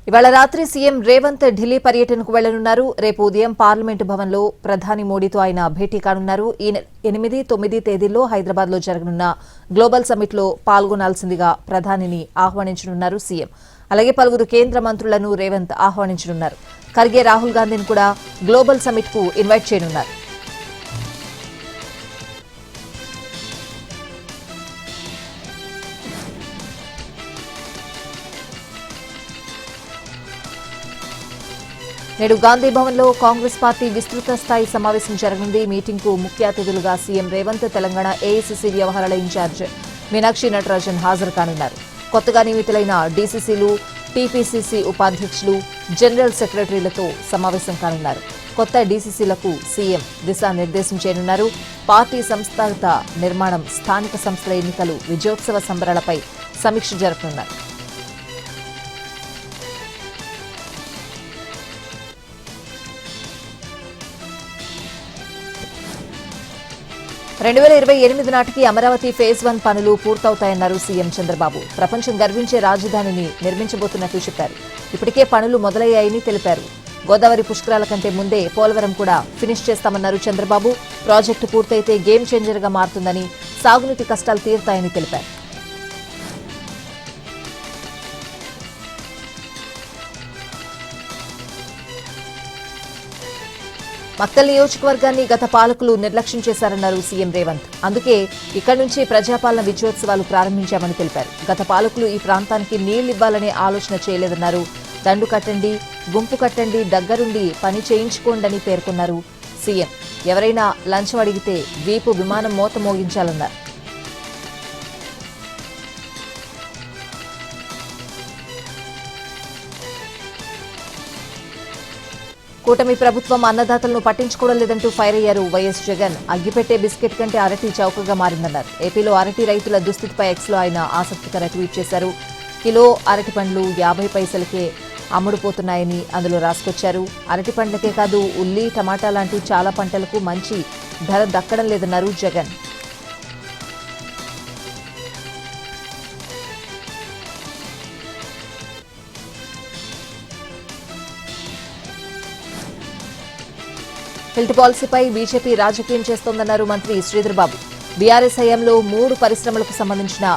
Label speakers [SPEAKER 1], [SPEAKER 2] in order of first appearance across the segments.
[SPEAKER 1] ఇవాళ రాత్రి సీఎం రేవంత్ ఢిల్లీ పర్యటనకు వెళ్లనున్నారు. రేపు ఉదయం పార్లమెంటు భవన్లో ప్రధాని మోడీతో ఆయన భేటీ కానున్నారు. ఈ 8, 9 తేదీల్లో హైదరాబాద్లో జరగనున్న గ్లోబల్ సమ్మిట్లో పాల్గొనాల్సిందిగా ప్రధానిని ఆహ్వానించనున్నారు సీఎం. అలాగే పలువురు కేంద్ర మంత్రులను రేవంత్ ఆహ్వానించనున్నారు. ఖర్గే, రాహుల్ గాంధీని కూడా గ్లోబల్ సమ్మిట్కు ఇన్వైట్ చేయనున్నారు. నేడు గాంధీ భవన్లో కాంగ్రెస్ పార్టీ విస్తృత స్థాయి సమావేశం జరగనుంది. మీటింగ్కు ముఖ్య అతిథులుగా సీఎం రేవంత్, తెలంగాణ ఏఐసీసీ వ్యవహారాల ఇన్ఛార్జ్ మీనాక్షి నటరాజన్ హాజరు కానున్నారు. కొత్తగా నియమితులైన డీసీసీలు, టీపీసీసీ ఉపాధ్యక్షులు, జనరల్ సెక్రటరీలతో సమావేశం కానున్నారు. కొత్త డీసీసీలకు సీఎం దిశానిర్దేశం చేయనున్నారు. పార్టీ సంస్థాగత నిర్మాణం, స్థానిక సంస్థల ఎన్నికలు, విజయోత్సవ సంబరాలపై సమీక్ష జరపనున్నారు. 2028 నాటికి అమరావతి ఫేజ్ 1 పనులు పూర్తవుతాయన్నారు సీఎం చంద్రబాబు. ప్రపంచం గర్వించే రాజధానిని నిర్మించబోతున్నట్లు చెప్పారు. ఇప్పటికే పనులు మొదలయ్యాయని తెలిపారు. గోదావరి పుష్కరాల కంటే ముందే పోలవరం కూడా ఫినిష్ చేస్తామన్నారు చంద్రబాబు. ప్రాజెక్టు పూర్తయితే గేమ్ చేంజర్గా మారుతుందని, సాగునీటి కష్టాలు తీరుతాయని తెలిపారు. మక్తల్ నియోజకవర్గాన్ని గత పాలకులు నిర్లక్ష్యం చేశారన్నారు సీఎం రేవంత్. అందుకే ఇక్కడి నుంచి ప్రజాపాలన విజయోత్సవాలు ప్రారంభించామని తెలిపారు. గత పాలకులు ఈ ప్రాంతానికి నీళ్లివ్వాలనే ఆలోచన చేయలేదన్నారు. దండు కట్టండి, గుంపు కట్టండి, దగ్గరుండి పని చేయించుకోండని పేర్కొన్నారు సీఎం. ఎవరైనా లంచం అడిగితే వీపు విమానం మోత మోగించాలన్నారు. కూటమి ప్రభుత్వం అన్నదాతలను పట్టించుకోవడం లేదంటూ ఫైర్ అయ్యారు వైఎస్ జగన్. అగ్గిపెట్టే బిస్కెట్ కంటే అరటి చౌకగా మారిందన్నారు. ఏపీలో అరటి రైతుల దుస్థితిపై ఎక్స్లో ఆయన ఆసక్తికర ట్వీట్ చేశారు. కిలో అరటి పండ్లు 50 పైసలకే అమ్ముడుపోతున్నాయని అందులో రాసుకొచ్చారు. అరటి పండ్లకే కాదు, ఉల్లి, టమాటా లాంటి చాలా పంటలకు మంచి ధర దక్కడం లేదన్నారు జగన్. హెల్త్ పాలసీపై బీజేపీ రాజకీయం చేస్తోందన్నారు మంత్రి శ్రీధర్బాబు. బీఆర్ఎస్ హయాంలో 3 పరిశ్రమలకు సంబంధించిన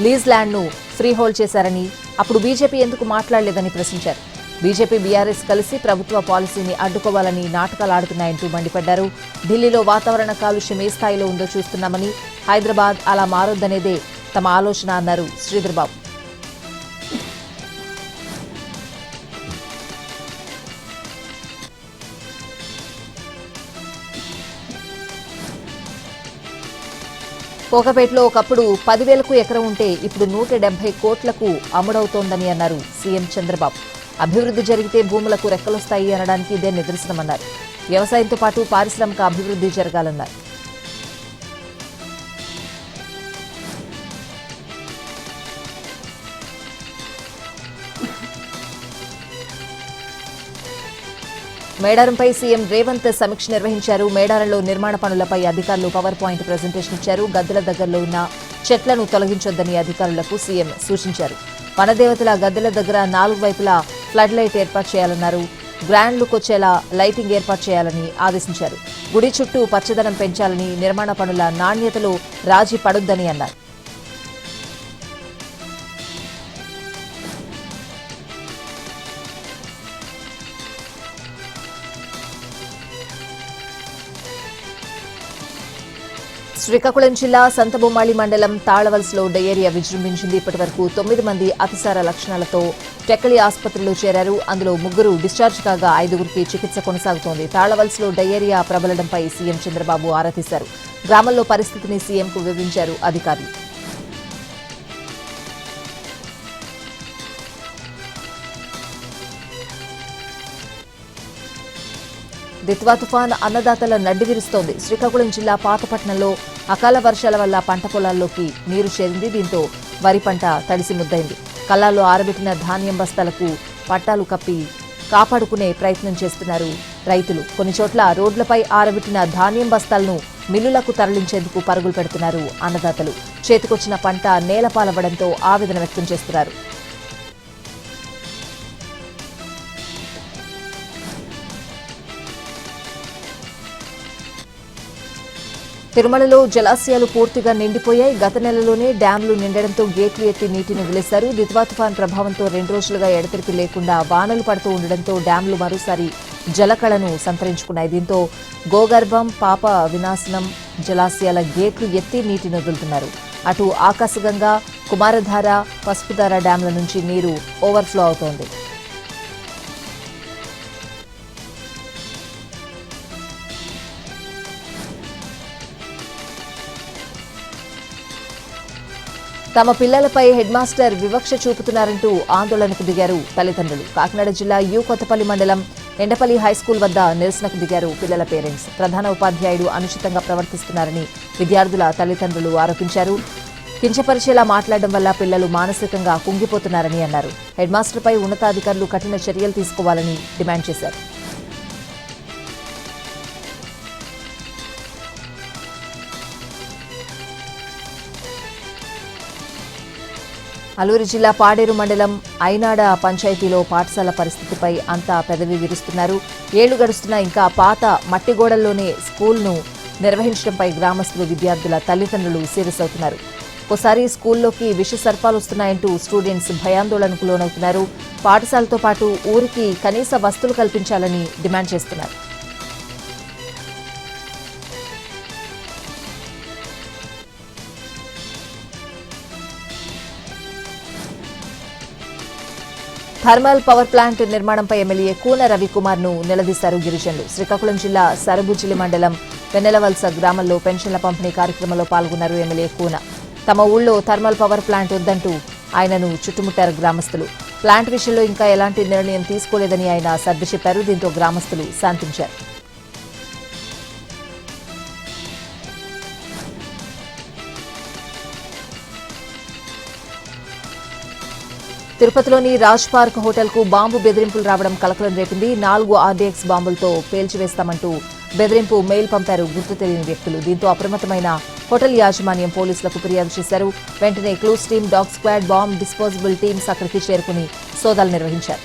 [SPEAKER 1] లీజ్ ల్యాండ్ను ఫ్రీ హోల్డ్ చేశారని, అప్పుడు బీజేపీ ఎందుకు మాట్లాడలేదని ప్రశ్నించారు. బీజేపీ, బీఆర్ఎస్ కలిసి ప్రభుత్వ పాలసీని అడ్డుకోవాలని నాటకాలు ఆడుతున్నాయంటూ మండిపడ్డారు. ఢిల్లీలో వాతావరణ కాలుష్యం ఏ స్థాయిలో ఉందో చూస్తున్నామని, హైదరాబాద్ అలా మారొద్దనేదే తమ ఆలోచన అన్నారు శ్రీధర్బాబు. కోకపేటలో ఒకప్పుడు 10,000కు ఎకరం ఉంటే ఇప్పుడు 170 కోట్లకు అమ్ముడవుతోందని అన్నారు సీఎం చంద్రబాబు. అభివృద్ధి జరిగితే భూములకు రెక్కలొస్తాయి అనడానికి ఇదే నిదర్శనమన్నారు. వ్యవసాయంతో పాటు పారిశ్రామిక అభివృద్ధి జరగాలన్నారు. మేడారంపై సీఎం రేవంత్ సమీక్ష నిర్వహించారు. మేడారంలో నిర్మాణ పనులపై అధికారులు పవర్ పాయింట్ ప్రజెంటేషన్ ఇచ్చారు. గద్దెల దగ్గరలో ఉన్న చెట్లను తొలగించొద్దని అధికారులకు సీఎం సూచించారు. వనదేవతల గద్దెల దగ్గర 4 వైపులా ఫ్లడ్ లైట్ ఏర్పాటు చేయాలన్నారు. గ్రాండ్ లుక్ వచ్చేలా లైటింగ్ ఏర్పాటు చేయాలని ఆదేశించారు. గుడి చుట్టూ పచ్చదనం పెంచాలని, నిర్మాణ పనుల నాణ్యతలో రాజీ పడొద్దని అన్నారు. శ్రీకాకుళం జిల్లా సంతబొమ్మాళి మండలం తాళవలసలో డయేరియా విజృంభించింది. ఇప్పటి వరకు 9 మంది అతిసార లక్షణాలతో టెక్కలి ఆసుపత్రిలో చేరారు. అందులో 3 డిశ్చార్జ్ కాగా 5గురికి చికిత్స కొనసాగుతోంది. తాళవలసలో డయేరియా ప్రబలడంపై సీఎం చంద్రబాబు ఆరా తీశారు. గ్రామంలో పరిస్థితిని సీఎంకు వివరించారు అధికారులు. దిత్వా తుఫాన్ అన్నదాతల నడ్డి విరుస్తోంది. శ్రీకాకుళం జిల్లా పాతపట్నంలో అకాల వర్షాల వల్ల పంట పొలాల్లోకి నీరు చేరింది. దీంతో వరి పంట తడిసి ముద్దైంది. కళ్ళాల్లో ఆరబెట్టిన ధాన్యం బస్తాలకు పట్టాలు కప్పి కాపాడుకునే ప్రయత్నం చేస్తున్నారు రైతులు. కొన్ని చోట్ల రోడ్లపై ఆరబెట్టిన ధాన్యం బస్తాలను మిల్లులకు తరలించేందుకు పరుగులు పెడుతున్నారు అన్నదాతలు. చేతికొచ్చిన పంట నేలపాలవ్వడంతో ఆవేదన వ్యక్తం చేస్తున్నారు. తిరుమలలో జలాశయాలు పూర్తిగా నిండిపోయాయి. గత నెలలోనే డ్యాంలు నిండడంతో గేట్లు ఎత్తి నీటిని వదిలేశారు. దిత్వా తుఫాన్ ప్రభావంతో 2 రోజులుగా ఎడతెరిపి లేకుండా వానలు పడుతూ ఉండడంతో డ్యాంలు మరోసారి జలకళను సంతరించుకున్నాయి. దీంతో గోగర్భం, పాప వినాశనం జలాశయాల గేట్లు ఎత్తి నీటిని వదులుతున్నారు. అటు ఆకాశగంగా, కుమారధార, పసుపుధార డ్యాంల నుంచి నీరు ఓవర్ఫ్లో అవుతోంది. తమ పిల్లలపై హెడ్ మాస్టర్ వివక్ష చూపుతున్నారంటూ ఆందోళనకు దిగారు తల్లిదండ్రులు. కాకినాడ జిల్లా యు కొత్తపల్లి మండలం ఎండపల్లి హైస్కూల్ వద్ద నిరసనకు దిగారు పిల్లల పేరెంట్స్. ప్రధాన ఉపాధ్యాయుడు అనుచితంగా ప్రవర్తిస్తున్నారని విద్యార్థుల తల్లిదండ్రులు ఆరోపించారు. కించపరిచేలా మాట్లాడడం వల్ల పిల్లలు మానసికంగా కుంగిపోతున్నారని అన్నారు. హెడ్ మాస్టర్పై ఉన్నతాధికారులు కఠిన చర్యలు తీసుకోవాలని డిమాండ్ చేశారు. అల్లూరి జిల్లా పాడేరు మండలం ఐనాడ పంచాయతీలో పాఠశాల పరిస్థితిపై అంతా పెదవి విరుస్తున్నారు. ఏళ్లు గడుస్తున్నా ఇంకా పాత మట్టి గోడల్లోనే స్కూల్ను నిర్వహించడంపై గ్రామస్తులు, విద్యార్థుల తల్లిదండ్రులు సీరియస్ అవుతున్నారు. ఒకసారి స్కూల్లోకి విష సర్పాలు వస్తున్నాయంటూ స్టూడెంట్స్ భయాందోళనకు లోనవుతున్నారు. పాఠశాలతో పాటు ఊరికి కనీస వసతులు కల్పించాలని డిమాండ్ చేస్తున్నారు. థర్మల్ పవర్ ప్లాంట్ నిర్మాణంపై ఎమ్మెల్యే కూన రవికుమార్ ను నిలదీశారు గిరిజనులు. శ్రీకాకుళం జిల్లా సరబుజిలి మండలం వెన్నెలవలస గ్రామంలో పెన్షన్ల పంపిణీ కార్యక్రమంలో పాల్గొన్నారు ఎమ్మెల్యే కూన. తమ ఊళ్ళో థర్మల్ పవర్ ప్లాంట్ వద్దంటూ ఆయనను చుట్టుముట్టారు గ్రామస్తులు. ప్లాంట్ విషయంలో ఇంకా ఎలాంటి నిర్ణయం తీసుకోలేదని ఆయన సర్ది చెప్పారు. దీంతో గ్రామస్తులు శాంతించారు. తిరుపతిలోని రాజ్ పార్క్ హోటల్కు బాంబు బెదిరింపులు రావడం కలకలం రేపింది. 4 RDX బాంబులతో పేల్చివేస్తామంటూ బెదిరింపు మెయిల్ పంపారు గుర్తు తెలియని వ్యక్తులు. దీంతో అప్రమత్తమైన హోటల్ యాజమాన్యం పోలీసులకు ఫిర్యాదు చేశారు. వెంటనే clues team, dog squad, bomb disposable teams అక్కడికి చేరుకుని సోదాలు నిర్వహించారు.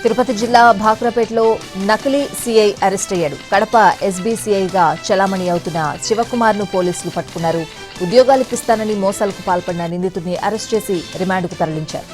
[SPEAKER 1] తిరుపతి జిల్లా భాక్రాపేటలో నకిలీ సీఐ అరెస్ట్ అయ్యాడు. కడప SBCIగా చలామణి అవుతున్న శివకుమార్ను పోలీసులు పట్టుకున్నారు. ఉద్యోగాలిప్పిస్తానని మోసాలకు పాల్పడిన నిందితుడిని అరెస్ట్ చేసి రిమాండ్కు తరలించారు.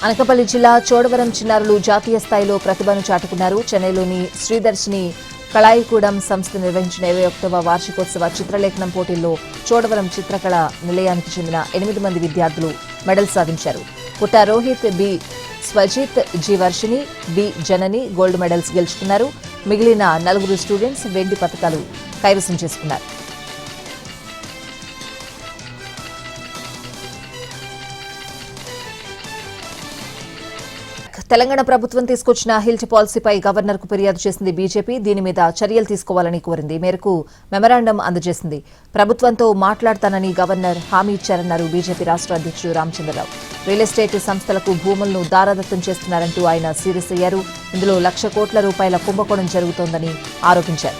[SPEAKER 1] అనకాపల్లి జిల్లా చోడవరం చిన్నారులు జాతీయ స్థాయిలో ప్రతిభను చాటుకున్నారు. చెన్నైలోని శ్రీదర్శిని కళాయిగూడెం సంస్థ నిర్వహించిన 21వ వార్షికోత్సవ చిత్రలేఖనం పోటీల్లో చోడవరం చిత్రకళ నిలయానికి చెందిన 8 మంది విద్యార్థులు మెడల్ సాధించారు. Putta Rohit, B Swajith, G Varshini, B Janani gold medals గెలుచుకున్నారు. మిగిలిన 4 స్టూడెంట్స్ వెండి పతకాలు కైవసం చేసుకున్నారు. తెలంగాణ ప్రభుత్వం తీసుకొచ్చిన హిల్ట్ పాలసీపై గవర్నర్ కు ఫిర్యాదు చేసింది బీజేపీ. దీని మీద చర్యలు తీసుకోవాలని కోరింది. ఈ మేరకు మెమరాండం అందజేసింది. ప్రభుత్వంతో మాట్లాడతానని గవర్నర్ హామీ ఇచ్చారన్నారు బీజేపీ రాష్ట్ర అధ్యక్షుడు రామచంద్రరావు. రియల్ ఎస్టేట్ సంస్థలకు భూములను దారాదత్తం చేస్తున్నారంటూ ఆయన సీరియస్ అయ్యారు. ఇందులో 1,00,000 కోట్ల రూపాయల కుంభకోణం జరుగుతోందని ఆరోపించారు.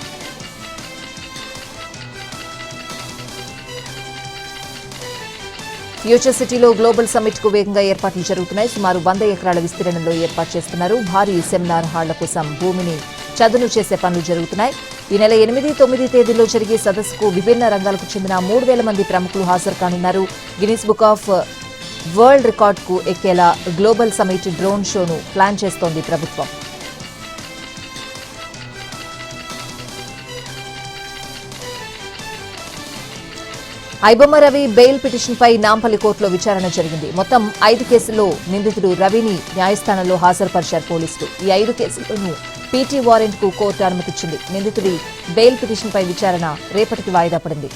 [SPEAKER 1] ఫ్యూచర్ సిటీలో గ్లోబల్ సమ్మిట్ కు వేగంగా ఏర్పాట్లు జరుగుతున్నాయి. సుమారు 100 ఎకరాల విస్తీర్ణంలో ఏర్పాటు చేస్తున్నారు. భారీ సెమినార్ హాళ్ల కోసం భూమిని చదును చేసే పనులు జరుగుతున్నాయి. ఈ నెల 8, 9 తేదీల్లో జరిగే సదస్సుకు విభిన్న రంగాలకు చెందిన 3,000 మంది ప్రముఖులు హాజరు కానున్నారు. గిన్నిస్ బుక్ ఆఫ్ వరల్డ్ రికార్డుకు ఎక్కేలా గ్లోబల్ సమ్మిట్ డ్రోన్ షోను ప్లాన్ చేస్తోంది ప్రభుత్వం. ఐబొమ్మ రవి బెయిల్ పిటిషన్పై నాంపల్లి కోర్టులో విచారణ జరిగింది. మొత్తం 5 కేసుల్లో నిందితుడు రవిని న్యాయస్థానంలో హాజరుపరిచారు పోలీసులు. ఈ 5 కేసుల్లోనూ పీటీ వారెంట్ కు కోర్టు అనుమతిచ్చింది. నిందితుడి బెయిల్ పిటిషన్పై విచారణ రేపటికి వాయిదా పడింది.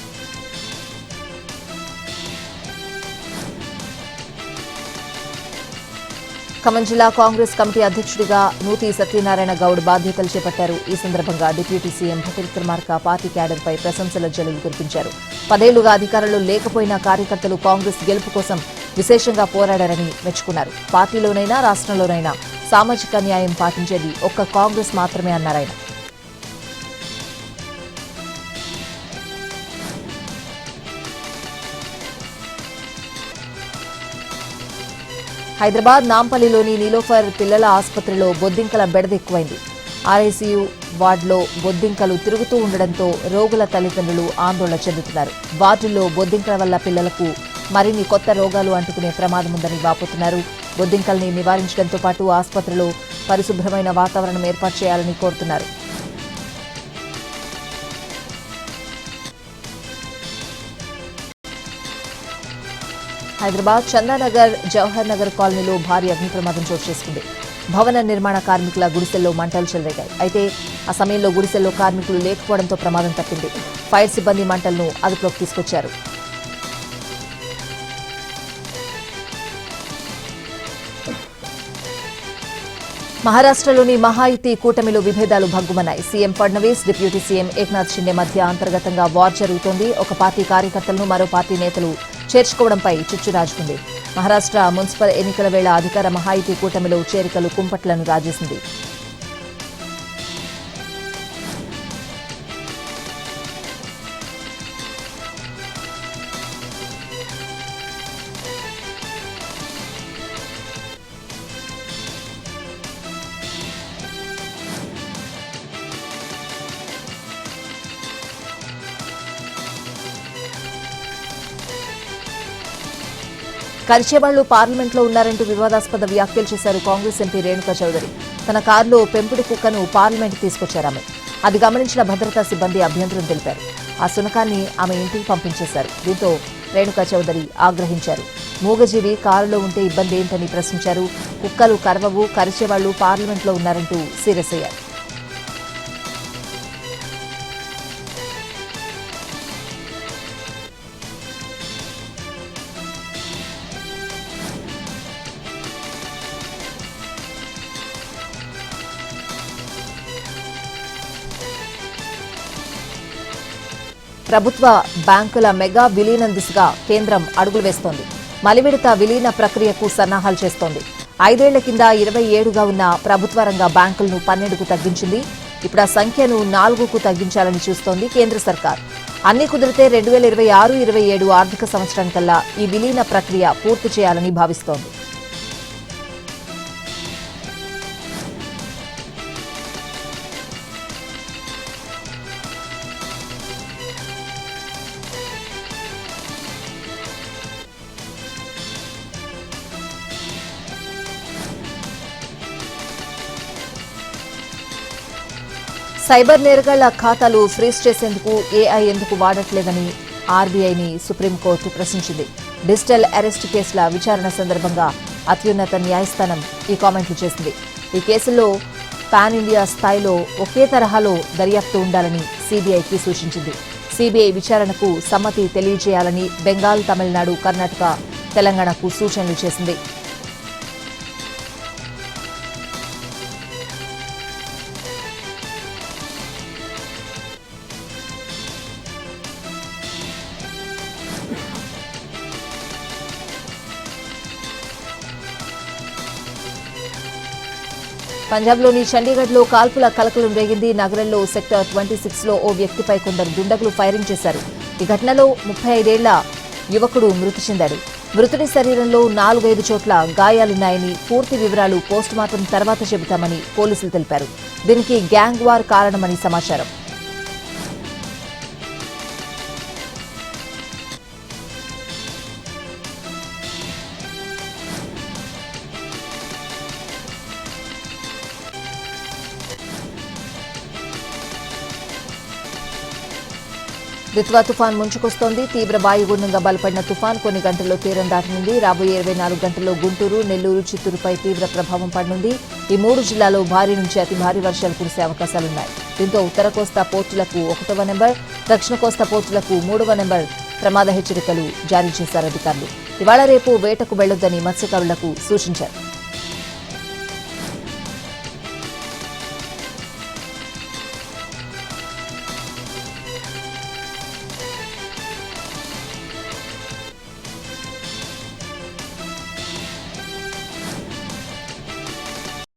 [SPEAKER 1] ఖమ్మం జిల్లా కాంగ్రెస్ కమిటీ అధ్యక్షుడిగా నూతి సత్యనారాయణ గౌడ్ బాధ్యతలు చేపట్టారు. ఈ సందర్భంగా deputy CM Bhatti Vikramarka party క్యాడర్పై ప్రశంసల జల్లులు కురిపించారు. 10 ఏళ్లుగా అధికారంలో లేకపోయినా కార్యకర్తలు కాంగ్రెస్ గెలుపు కోసం విశేషంగా పోరాడారని మెచ్చుకున్నారు. పార్టీలోనైనా రాష్ట్రంలోనైనా సామాజిక న్యాయం పాటించేది ఒక్క కాంగ్రెస్ మాత్రమే అన్నారాయన. హైదరాబాద్ నాంపల్లిలోని నీలోఫర్ పిల్లల ఆసుపత్రిలో బొద్దింకల బెడద ఎక్కువైంది. ఆర్ఐసీయూ వార్డులో బొద్దింకలు తిరుగుతూ ఉండడంతో రోగుల తల్లిదండ్రులు ఆందోళన చెందుతున్నారు. వార్డుల్లో బొద్దింకల వల్ల పిల్లలకు మరిన్ని కొత్త రోగాలు అంటుకునే ప్రమాదముందని వాపోతున్నారు. బొద్దింకల్ని నివారించడంతో పాటు ఆసుపత్రిలో పరిశుభ్రమైన వాతావరణం ఏర్పాటు చేయాలని కోరుతున్నారు. హైదరాబాద్ చందానగర్ జవహర్ నగర్ కాలనీలో భారీ అగ్ని ప్రమాదం చోటు చేసుకుంది. భవన నిర్మాణ కార్మికుల గుడిసెల్లో మంటలు చెలరేగాయి. అయితే ఆ సమయంలో గుడిసెల్లో కార్మికులు లేకపోవడంతో ప్రమాదం తప్పింది. ఫైర్ సిబ్బంది మంటలను అదుపులోకి తీసుకొచ్చారు. మహారాష్ట్రలోని మహాయుతి కూటమిలో విభేదాలు భగ్గుమన్నాయి. CM Fadnavis, deputy CM Eknath Shinde మధ్య అంతర్గతంగా వార్ జరుగుతోంది. ఒక పార్టీ కార్యకర్తలను మరో పార్టీ నేతలు చేర్చుకోవడంపై చిచ్చు రాజుకుంది. మహారాష్ట్ర మున్సిపల్ ఎన్నికల వేళ అధికార మహాయుతి కూటమిలో చేరికలు కుంపట్లను రాజేసింది. కరిచేవాళ్లు పార్లమెంట్లో ఉన్నారంటూ వివాదాస్పద వ్యాఖ్యలు చేశారు కాంగ్రెస్ ఎంపీ రేణుకా చౌదరి. తన కారులో పెంపుడు కుక్కను పార్లమెంట్ తీసుకొచ్చారామె. అది గమనించిన భద్రతా సిబ్బంది అభ్యంతరం తెలిపారు. ఆ శునకాన్ని ఆమె ఇంటికి పంపించేశారు. దీంతో రేణుకా చౌదరి ఆగ్రహించారు. మూగజీవి కారులో ఉంటే ఇబ్బంది ఏంటని ప్రశ్నించారు. కుక్కలు కరవవు, కరిచేవాళ్లు పార్లమెంట్లో ఉన్నారంటూ సీరియస్ అయ్యారు. ప్రభుత్వ బ్యాంకుల మెగా విలీనం దిశగా కేంద్రం అడుగులు వేస్తోంది. మలివిడత విలీన ప్రక్రియకు సన్నాహాలు చేస్తోంది. 5 ఏళ్ల కింద 27గా ఉన్న ప్రభుత్వ రంగ బ్యాంకులను 12కు తగ్గించింది. ఇప్పుడు ఆ సంఖ్యను 4కు తగ్గించాలని చూస్తోంది కేంద్ర సర్కార్. అన్ని కుదిరితే 2026-27 ఆర్థిక సంవత్సరానికల్లా ఈ విలీన ప్రక్రియ పూర్తి చేయాలని భావిస్తోంది. సైబర్ నేరగాళ్ల ఖాతాలు ఫ్రీజ్ చేసేందుకు ఏఐ ఎందుకు వాడట్లేదని ఆర్బీఐని సుప్రీంకోర్టు ప్రశ్నించింది. డిజిటల్ అరెస్ట్ కేసుల విచారణ సందర్భంగా అత్యున్నత న్యాయస్థానం ఈ కామెంట్లు చేసింది. ఈ కేసుల్లో పాన్ ఇండియా స్థాయిలో ఒకే తరహాలో దర్యాప్తు ఉండాలని సీబీఐకి సూచించింది. సీబీఐ విచారణకు సమ్మతి తెలియజేయాలని బెంగాల్, తమిళనాడు, కర్ణాటక, తెలంగాణకు సూచనలు చేసింది. పంజాబ్లోని చండీగఢ్లో కాల్పుల కలకలం రేగింది. నగరంలో సెక్టర్ 26లో ఓ వ్యక్తిపై కొందరు దుండగులు ఫైరింగ్ చేశారు. ఈ ఘటనలో 35 ఏళ్ల యువకుడు మృతి చెందాడు. మృతుడి శరీరంలో 4-5 చోట్ల గాయాలున్నాయని, పూర్తి వివరాలు పోస్టుమార్టం తర్వాత చెబుతామని పోలీసులు తెలిపారు. దీనికి గ్యాంగ్ వార్ కారణమని సమాచారం. దిత్వా తుఫాన్ ముంచుకొస్తోంది. తీవ్ర వాయుగుండంగా బలపడిన తుఫాన్ కొన్ని గంటల్లో తీరం దాటనుంది. రాబోయే 24 గంటల్లో గుంటూరు, నెల్లూరు, చిత్తూరుపై తీవ్ర ప్రభావం పడనుంది. ఈ 3 జిల్లాల్లో భారీ నుంచి అతి భారీ వర్షాలు కురిసే అవకాశాలున్నాయి. దీంతో ఉత్తర కోస్తా పోర్టులకు 1వ నెంబర్, దక్షిణ కోస్తా పోర్టులకు 3వ నెంబర్ ప్రమాద హెచ్చరికలు జారీ చేశారు అధికారులు. ఇవాళ రేపు వేటకు వెళ్లొద్దని మత్స్యకారులకు సూచించారు.